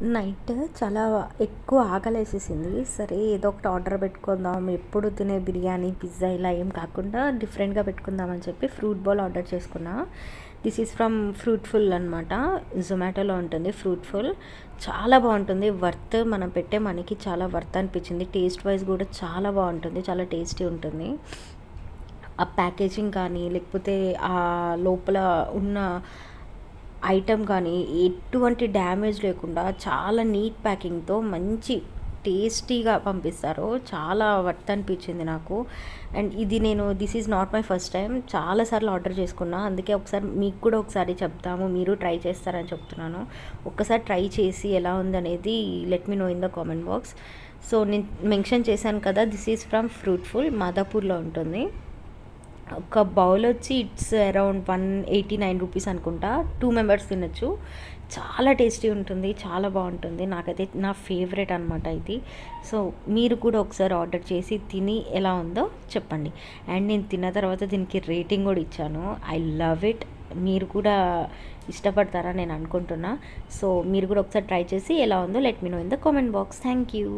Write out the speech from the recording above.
Night చాలా ఎక్కువ ఆకలేసేసింది. సరే ఏదో ఒకటి ఆర్డర్ పెట్టుకుందాం. ఎప్పుడు తినే బిర్యానీ, పిజ్జా ఇలా ఏం కాకుండా డిఫరెంట్‌గా పెట్టుకుందామని చెప్పి ఫ్రూట్ బౌల్ ఆర్డర్ చేసుకున్నా. దిస్ ఈజ్ ఫ్రమ్ ఫ్రూట్‌ఫుల్ అనమాట. జొమాటోలో ఉంటుంది ఫ్రూట్‌ఫుల్. చాలా బావుంటుంది. వర్త్ మనం పెట్టే మనీకి చాలా వర్త్ అనిపించింది. టేస్ట్ వైస్ కూడా చాలా బావుంటుంది. చాలా టేస్టీ ఉంటుంది. ఆ ప్యాకేజింగ్ కానీ, లేకపోతే ఆ లోపల ఉన్న ఐటెమ్ కానీ ఎటువంటి డ్యామేజ్ లేకుండా చాలా నీట్ ప్యాకింగ్‌తో మంచి టేస్టీగా పంపిస్తారు. చాలా వర్త్ అనిపించింది నాకు. అండ్ ఇది నేను this is not my first time. చాలా సార్లు ఆర్డర్ చేసుకున్నా. అందుకే ఒకసారి మీకు కూడా ఒకసారి చెప్తాము. మీరు ట్రై చేస్తారని చెప్తున్నాను. ఒక్కసారి ట్రై చేసి ఎలా ఉందనేది let me know in the comment box. So నేను మెన్షన్ చేశాను కదా, దిస్ ఈజ్ ఫ్రమ్ ఫ్రూట్‌ఫుల్, మాదాపూర్‌లో ఉంటుంది. ఒక బౌల్ వచ్చి ఇట్స్ అరౌండ్ 189 రూపీస్ అనుకుంటా. 2 మెంబర్స్ తినొచ్చు. చాలా టేస్టీ ఉంటుంది. చాలా బాగుంటుంది. నాకైతే నా ఫేవరెట్ అనమాట ఇది. సో మీరు కూడా ఒకసారి ఆర్డర్ చేసి తిని ఎలా ఉందో చెప్పండి. అండ్ నేను తిన్న తర్వాత దీనికి రేటింగ్ కూడా ఇచ్చాను. I love it. మీరు కూడా ఇష్టపడతారా నేను అనుకుంటున్నా. సో మీరు కూడా ఒకసారి ట్రై చేసి ఎలా ఉందో let me know in the comment box. Thank you.